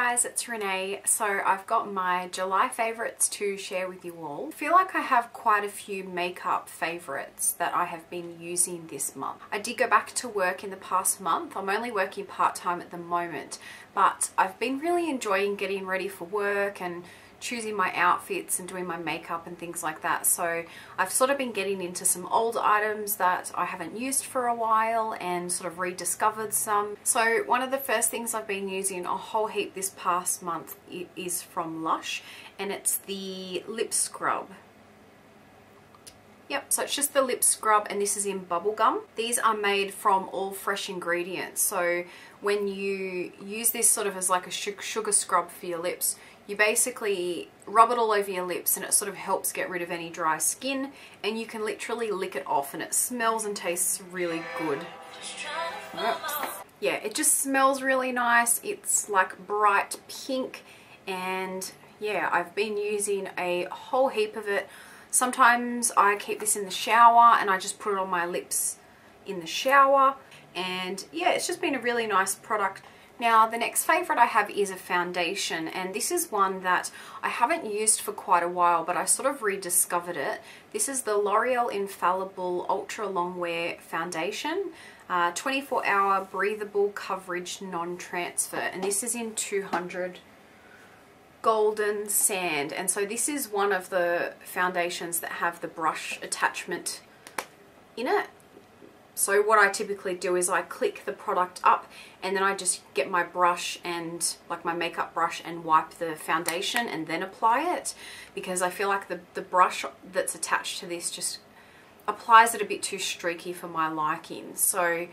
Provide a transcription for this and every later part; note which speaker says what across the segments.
Speaker 1: guys, it's Renee. So I've got my July favourites to share with you all. I feel like I have quite a few makeup favourites that I have been using this month. I did go back to work in the past month. I'm only working part-time at the moment, but I've been really enjoying getting ready for work and choosing my outfits and doing my makeup and things like that. So I've sort of been getting into some old items that I haven't used for a while and sort of rediscovered some. So one of the first things I've been using a whole heap this past month is from LUSH, and it's the lip scrub. Yep, so it's just the lip scrub, and this is in Bubblegum. These are made from all fresh ingredients. So when you use this sort of as like a sugar scrub for your lips, you basically rub it all over your lips and it sort of helps get rid of any dry skin, and you can literally lick it off and it smells and tastes really good. Oops. Yeah, it just smells really nice. It's like bright pink, and yeah, I've been using a whole heap of it. Sometimes I keep this in the shower and I just put it on my lips in the shower, and yeah, it's just been a really nice product. Now the next favourite I have is a foundation, and this is one that I haven't used for quite a while, but I sort of rediscovered it. This is the Loreal Infallible Ultra Long Wear Foundation, 24-hour breathable coverage non-transfer, and this is in 200 golden sand. And so this is one of the foundations that have the brush attachment in it. So what I typically do is I click the product up and then I just get my brush and like my makeup brush and wipe the foundation and then apply it, because I feel like the brush that's attached to this just applies it a bit too streaky for my liking. So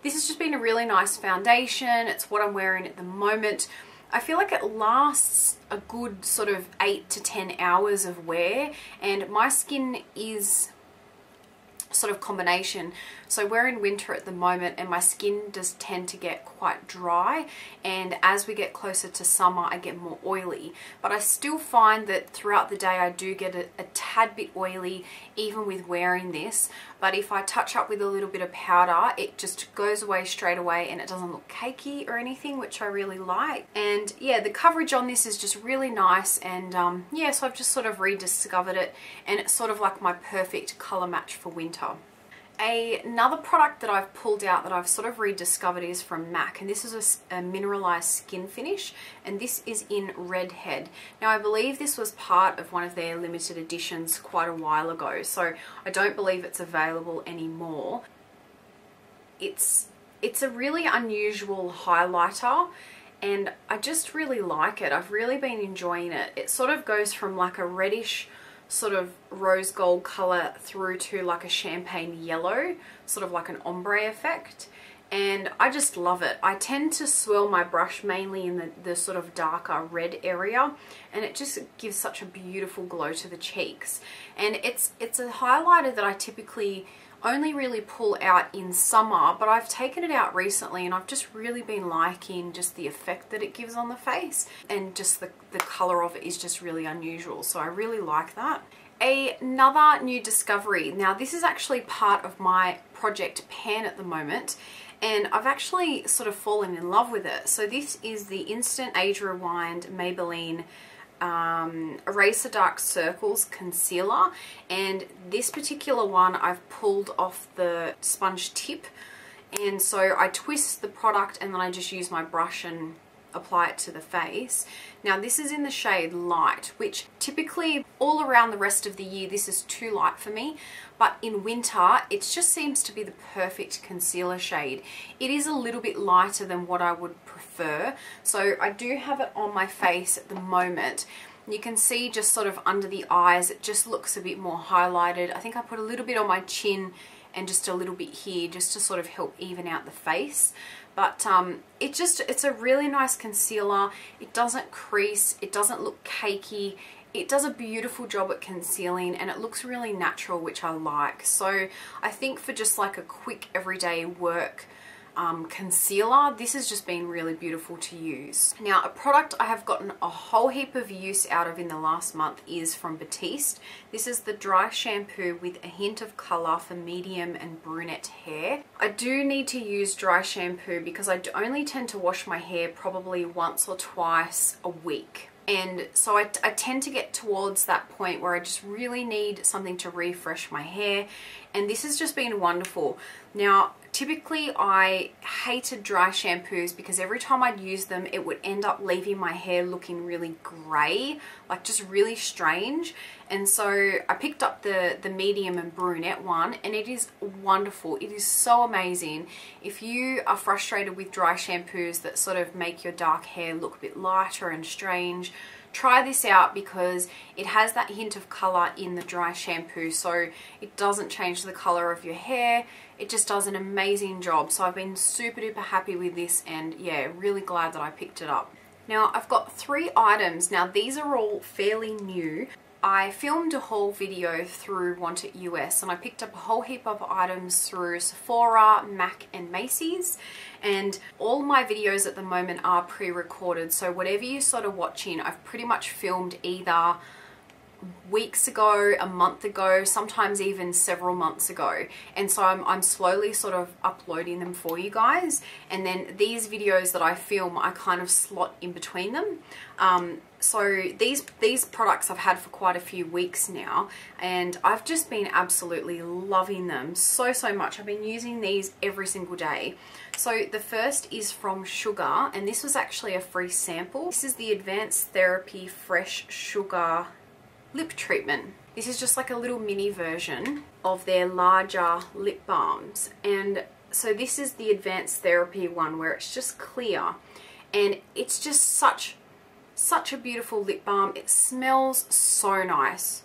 Speaker 1: this has just been a really nice foundation. It's what I'm wearing at the moment. I feel like it lasts a good sort of 8 to 10 hours of wear, and my skin is sort of combination. So we're in winter at the moment and my skin does tend to get quite dry, and as we get closer to summer I get more oily, but I still find that throughout the day I do get a tad bit oily even with wearing this. But if I touch up with a little bit of powder, it just goes away straight away and it doesn't look cakey or anything, which I really like. And yeah, the coverage on this is just really nice, and yeah, so I've just sort of rediscovered it, and it's sort of like my perfect colour match for winter. Another product that I've pulled out that I've sort of rediscovered is from MAC, and this is a Mineralize skin finish, and this is in Redhead. Now I believe this was part of one of their limited editions quite a while ago, so I don't believe it's available anymore. It's a really unusual highlighter, and I just really like it. I've really been enjoying it. It sort of goes from like a reddish sort of rose gold color through to like a champagne yellow, sort of like an ombre effect, and I just love it. I tend to swirl my brush mainly in the sort of darker red area, and it just gives such a beautiful glow to the cheeks. And it's a highlighter that I typically only really pull out in summer, but I've taken it out recently and I've just really been liking just the effect that it gives on the face, and just the colour of it is just really unusual, so I really like that. Another new discovery, now this is actually part of my project pan at the moment, and I've actually sort of fallen in love with it. So this is the Instant Age Rewind Maybelline Eraser Dark Circles Concealer, and this particular one I've pulled off the sponge tip, and so I twist the product and then I just use my brush and apply it to the face. Now this is in the shade Light, which typically all around the rest of the year this is too light for me, but in winter it just seems to be the perfect concealer shade. It is a little bit lighter than what I would prefer, so I do have it on my face at the moment. You can see just sort of under the eyes it just looks a bit more highlighted. I think I put a little bit on my chin and just a little bit here just to sort of help even out the face. But it's a really nice concealer. It doesn't crease, it doesn't look cakey, it does a beautiful job at concealing, and it looks really natural, which I like. So I think for just like a quick everyday work concealer. This has just been really beautiful to use. Now, a product I have gotten a whole heap of use out of in the last month is from Batiste. This is the dry shampoo with a hint of colour for medium and brunette hair. I do need to use dry shampoo because I only tend to wash my hair probably once or twice a week. And so I tend to get towards that point where I just really need something to refresh my hair. And this has just been wonderful. Now, typically I hated dry shampoos because every time I'd use them, it would end up leaving my hair looking really grey, like just really strange. And so I picked up the medium and brunette one, and it is wonderful. It is so amazing. If you are frustrated with dry shampoos that sort of make your dark hair look a bit lighter and strange, try this out because it has that hint of colour in the dry shampoo, so it doesn't change the colour of your hair. It just does an amazing job. So I've been super duper happy with this, and yeah, really glad that I picked it up. Now, I've got 3 items. Now, these are all fairly new. I filmed a haul video through Want It US, and I picked up a whole heap of items through Sephora, MAC and Macy's, and all my videos at the moment are pre-recorded, so whatever you're sort of watching, I've pretty much filmed either weeks ago, a month ago, sometimes even several months ago, and so I'm slowly sort of uploading them for you guys, and then these videos that I film I kind of slot in between them. So these products I've had for quite a few weeks now, and I've just been absolutely loving them so much. I've been using these every single day. So the first is from Sugar, and this was actually a free sample. This is the Advanced Therapy Fresh Sugar Lip Treatment. This is just like a little mini version of their larger lip balms, and so this is the Advanced Therapy one where it's just clear, and it's just such a beautiful lip balm. It smells so nice.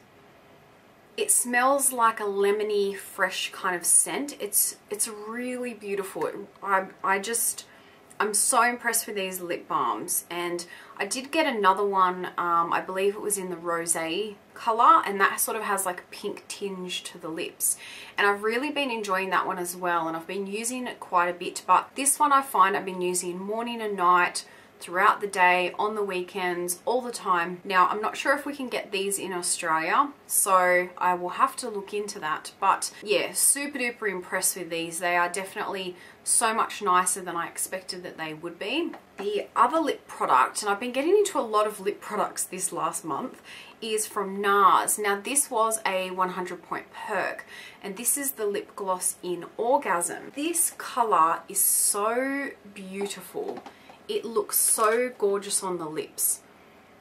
Speaker 1: It smells like a lemony fresh kind of scent. It's really beautiful. I'm so impressed with these lip balms, and I did get another one, I believe it was in the rosé colour, and that sort of has like a pink tinge to the lips, and I've really been enjoying that one as well, and I've been using it quite a bit. But this one I find I've been using morning and night, throughout the day, on the weekends, all the time. Now, I'm not sure if we can get these in Australia, so I will have to look into that. But yeah, super duper impressed with these. They are definitely so much nicer than I expected that they would be. The other lip product, and I've been getting into a lot of lip products this last month, is from NARS. Now, this was a 100-point perk, and this is the lip gloss in Orgasm. This colour is so beautiful. It looks so gorgeous on the lips.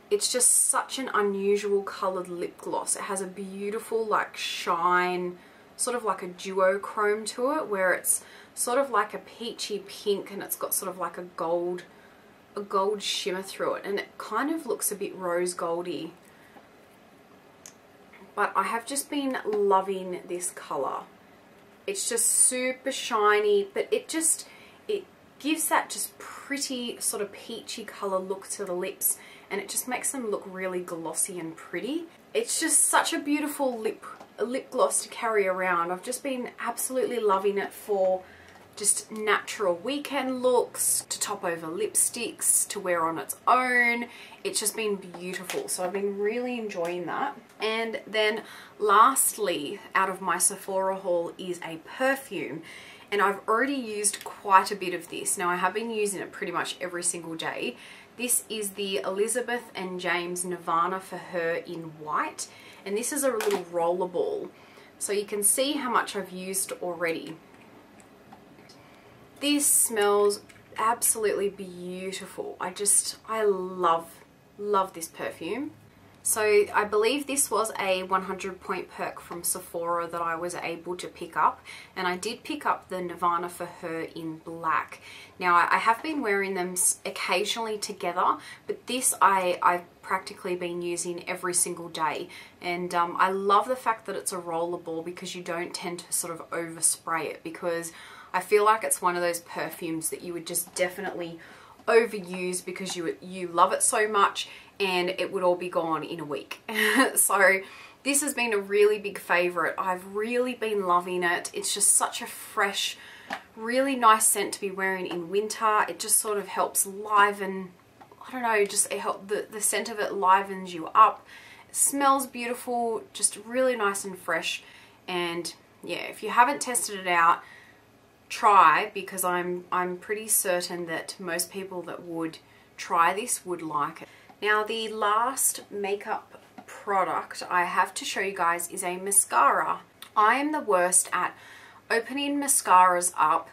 Speaker 1: It's just such an unusual coloured lip gloss. It has a beautiful like shine, sort of like a duochrome to it, where it's sort of like a peachy pink, and it's got sort of like a gold shimmer through it, and it kind of looks a bit rose goldy. But I have just been loving this colour. It's just super shiny, but it gives that just pretty sort of peachy colour look to the lips, and it just makes them look really glossy and pretty. It's just such a beautiful lip gloss to carry around. I've just been absolutely loving it for just natural weekend looks, to top over lipsticks, to wear on its own. It's just been beautiful, so I've been really enjoying that. And then lastly, out of my Sephora haul, is a perfume. And I've already used quite a bit of this. Now, I have been using it pretty much every single day. This is the Elizabeth and James Nirvana for Her in white. And this is a little rollerball. So you can see how much I've used already. This smells absolutely beautiful. I love this perfume. So I believe this was a 100-point perk from Sephora that I was able to pick up, and I did pick up the Nirvana for Her in black. Now, I have been wearing them occasionally together, but this I've practically been using every single day, and I love the fact that it's a rollerball because you don't tend to sort of overspray it, because I feel like it's one of those perfumes that you would just definitely overuse because you love it so much, and it would all be gone in a week. So this has been a really big favorite. I've really been loving it. It's just such a fresh really nice scent to be wearing in winter. It just sort of helps liven, I don't know, just the scent of it livens you up. It smells beautiful, just really nice and fresh. And yeah, if you haven't tested it out, try, because I'm pretty certain that most people that would try this would like it. Now, the last makeup product I have to show you guys is a mascara. I am the worst at opening mascaras up,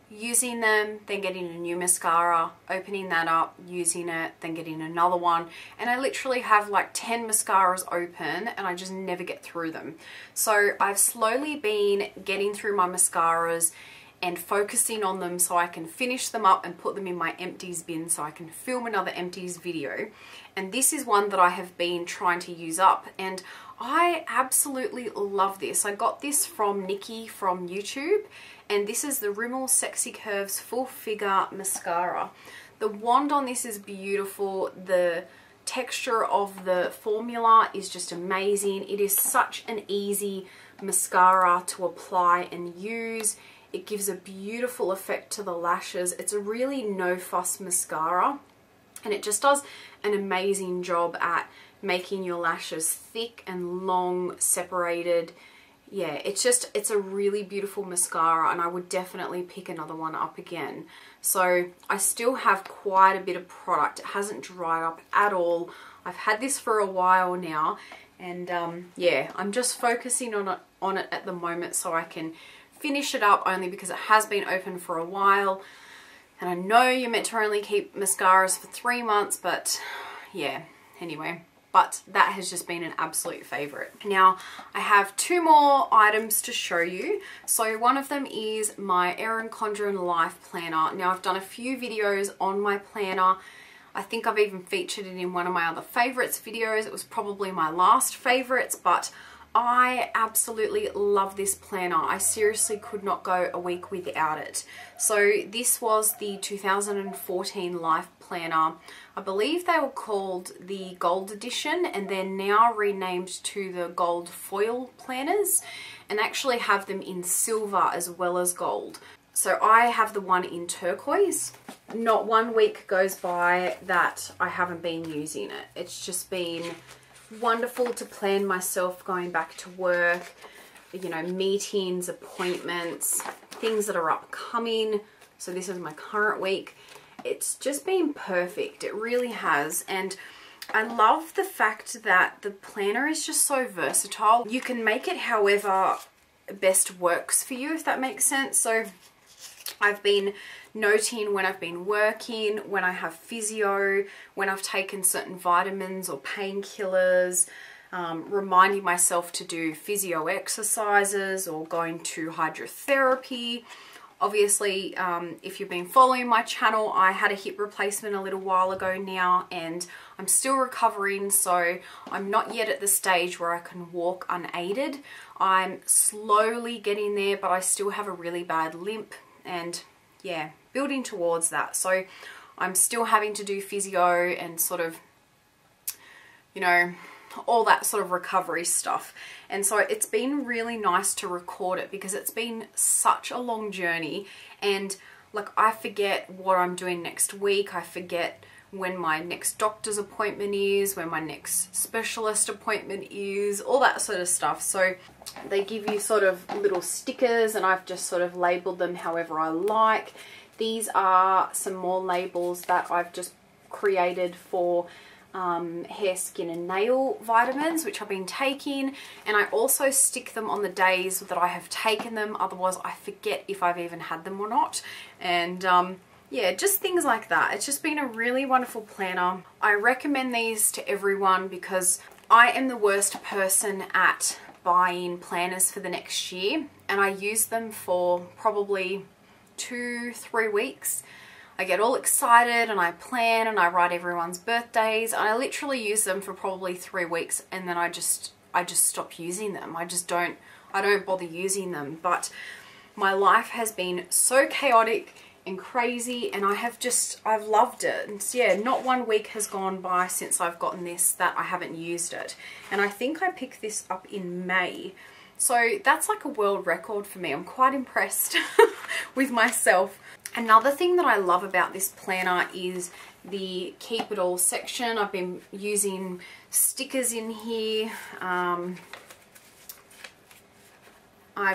Speaker 1: using them, then getting a new mascara, opening that up, using it, then getting another one, and I literally have like 10 mascaras open and I just never get through them. So I've slowly been getting through my mascaras and focusing on them so I can finish them up and put them in my empties bin so I can film another empties video. And this is one that I have been trying to use up, and I absolutely love this. I got this from Nikki from YouTube, and this is the Rimmel Sexy Curves Full Figure Mascara. The wand on this is beautiful. The texture of the formula is just amazing. It is such an easy mascara to apply and use. It gives a beautiful effect to the lashes. It's a really no fuss mascara, and it just does an amazing job at making your lashes thick and long, separated. Yeah, it's a really beautiful mascara, and I would definitely pick another one up again. So I still have quite a bit of product. It hasn't dried up at all. I've had this for a while now, and yeah, I'm just focusing on it at the moment so I can finish it up, only because it has been open for a while. And I know you're meant to only keep mascaras for 3 months, but yeah, anyway. But that has just been an absolute favorite. Now, I have 2 more items to show you. So one of them is my Erin Condren Life Planner. Now, I've done a few videos on my planner. I think I've even featured it in one of my other favorites videos. It was probably my last favorites, but I absolutely love this planner. I seriously could not go a week without it. So this was the 2014 Life Planner. I believe they were called the Gold Edition, and they're now renamed to the Gold Foil Planners, and actually have them in silver as well as gold. So I have the one in turquoise. Not 1 week goes by that I haven't been using it. It's just been wonderful to plan myself going back to work, you know, meetings, appointments, things that are upcoming. So this is my current week. It's just been perfect. It really has. And I love the fact that the planner is just so versatile. You can make it however best works for you, if that makes sense. So I've been noting when I've been working, when I have physio, when I've taken certain vitamins or painkillers, reminding myself to do physio exercises or going to hydrotherapy. Obviously, if you've been following my channel, I had a hip replacement a little while ago now, and I'm still recovering, so I'm not yet at the stage where I can walk unaided. I'm slowly getting there, but I still have a really bad limp, and yeah, building towards that. So I'm still having to do physio and sort of, you know, all that sort of recovery stuff. And so it's been really nice to record it, because it's been such a long journey, and like I forget what I'm doing next week. I forget when my next doctor's appointment is, when my next specialist appointment is, all that sort of stuff. So they give you sort of little stickers, and I've just sort of labeled them however I like. These are some more labels that I've just created for hair, skin and nail vitamins, which I've been taking, and I also stick them on the days that I have taken them, otherwise I forget if I've even had them or not. And yeah, just things like that. It's just been a really wonderful planner. I recommend these to everyone, because I am the worst person at buying planners for the next year, and I use them for probably 2-3 weeks. I get all excited and I plan and I write everyone's birthdays, and I literally use them for probably 3 weeks, and then I just stop using them. I don't bother using them. But my life has been so chaotic and crazy, and I've loved it. And yeah, not 1 week has gone by since I've gotten this that I haven't used it. And I think I picked this up in May. So that's like a world record for me. I'm quite impressed with myself. Another thing that I love about this planner is the keep it all section. I've been using stickers in here. I've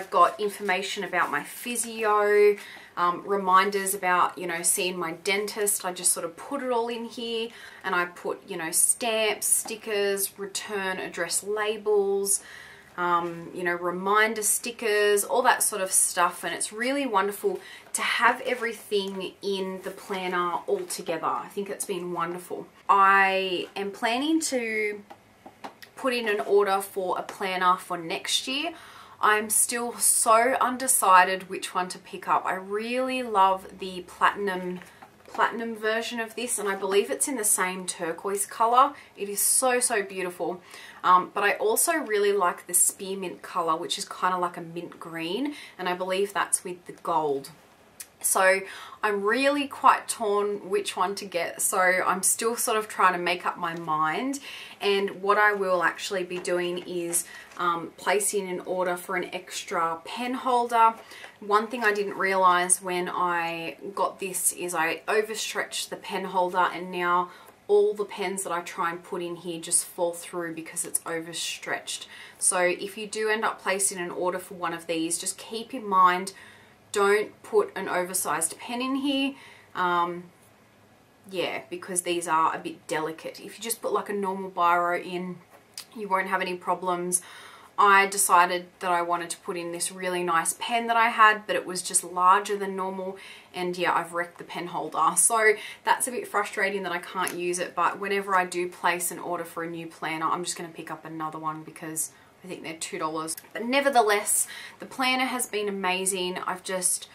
Speaker 1: got information about my physio, reminders about, you know, seeing my dentist. I just sort of put it all in here, and I put, you know, stamps, stickers, return address labels, you know, reminder stickers, all that sort of stuff. And it's really wonderful to have everything in the planner all together. I think it's been wonderful. I am planning to put in an order for a planner for next year. I'm still so undecided which one to pick up. I really love the platinum version of this, and I believe it's in the same turquoise color. It is so beautiful. But I also really like the spearmint color, which is kind of like a mint green, and I believe that's with the gold. So I'm really quite torn which one to get. So I'm still sort of trying to make up my mind. And what I will actually be doing is placing an order for an extra pen holder. One thing I didn't realize when I got this is I overstretched the pen holder, and now all the pens that I try and put in here just fall through because it's overstretched. So if you do end up placing an order for one of these, just keep in mind, don't put an oversized pen in here, yeah, because these are a bit delicate. If you just put like a normal biro in, you won't have any problems. I decided that I wanted to put in this really nice pen that I had, but it was just larger than normal, and yeah, I've wrecked the pen holder. So that's a bit frustrating that I can't use it, but whenever I do place an order for a new planner, I'm just going to pick up another one because I think they're $2. But nevertheless, the planner has been amazing. I've just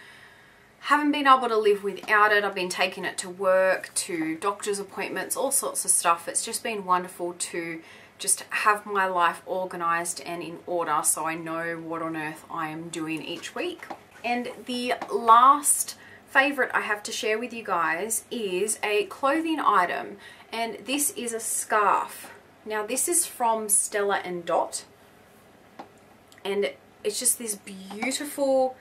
Speaker 1: haven't been able to live without it. I've been taking it to work, to doctor's appointments, all sorts of stuff. It's just been wonderful to just have my life organized and in order, so I know what on earth I am doing each week. And the last favorite I have to share with you guys is a clothing item, and this is a scarf. Now this is from Stella and Dot, and it's just this beautiful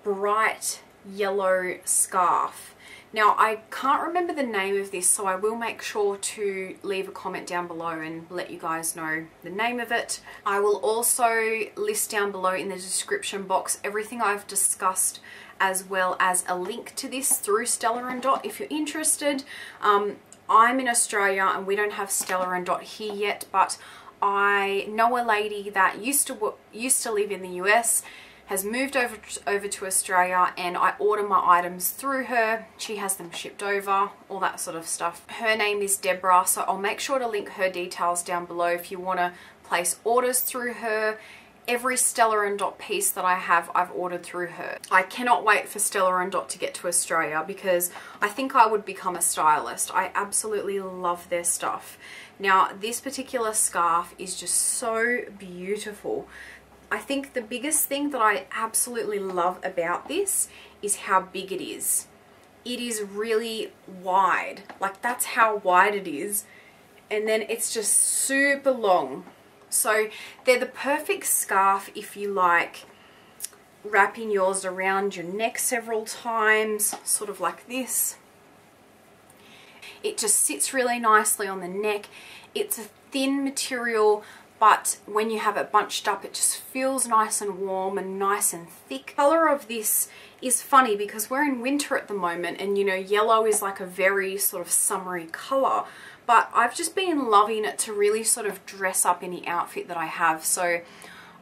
Speaker 1: bright yellow scarf. Now I can't remember the name of this, so I will make sure to leave a comment down below and let you guys know the name of it. I will also list down below in the description box everything I've discussed, as well as a link to this through Stella and Dot if you're interested. I'm in Australia and we don't have Stella and Dot here yet, but I know a lady that used to live in the US, has moved over to Australia, and I order my items through her. She has them shipped over, all that sort of stuff. Her name is Deborah, so I'll make sure to link her details down below if you want to place orders through her. Every Stella and Dot piece that I have, I've ordered through her. I cannot wait for Stella and Dot to get to Australia because I think I would become a stylist. I absolutely love their stuff. Now, this particular scarf is just so beautiful. I think the biggest thing that I absolutely love about this is how big it is. It is really wide. Like, that's how wide it is. And then it's just super long. So they're the perfect scarf if you like wrapping yours around your neck several times, sort of like this. It just sits really nicely on the neck. It's a thin material, but when you have it bunched up, it just feels nice and warm and nice and thick. The color of this is funny because we're in winter at the moment, and you know, yellow is like a very sort of summery color, but I've just been loving it to really sort of dress up any outfit that I have. So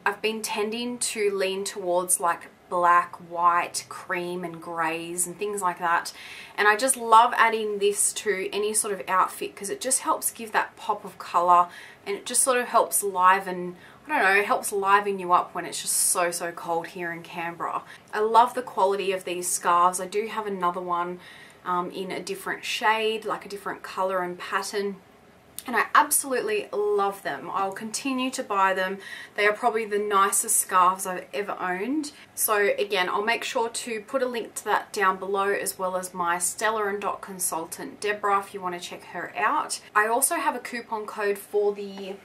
Speaker 1: I've been tending to lean towards like black, white, cream and greys and things like that, and I just love adding this to any sort of outfit because it just helps give that pop of color, and it just sort of helps liven, I don't know, it helps liven you up when it's just so cold here in Canberra. I love the quality of these scarves. I do have another one in a different shade, like a different color and pattern, and I absolutely love them. I'll continue to buy them. They are probably the nicest scarves I've ever owned. So again, I'll make sure to put a link to that down below, as well as my Stella and Dot consultant, Deborah, if you want to check her out. I also have a coupon code for the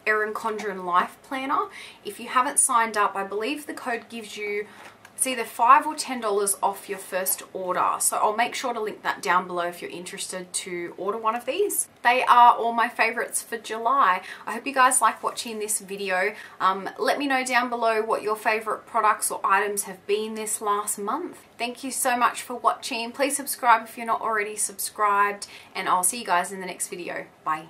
Speaker 1: Erin Condren Life Planner. If you haven't signed up, I believe the code gives you, it's either $5 or $10 off your first order. So I'll make sure to link that down below if you're interested to order one of these. They are all my favorites for July. I hope you guys like watching this video. Let me know down below what your favorite products or items have been this last month. Thank you so much for watching. Please subscribe if you're not already subscribed, and I'll see you guys in the next video. Bye.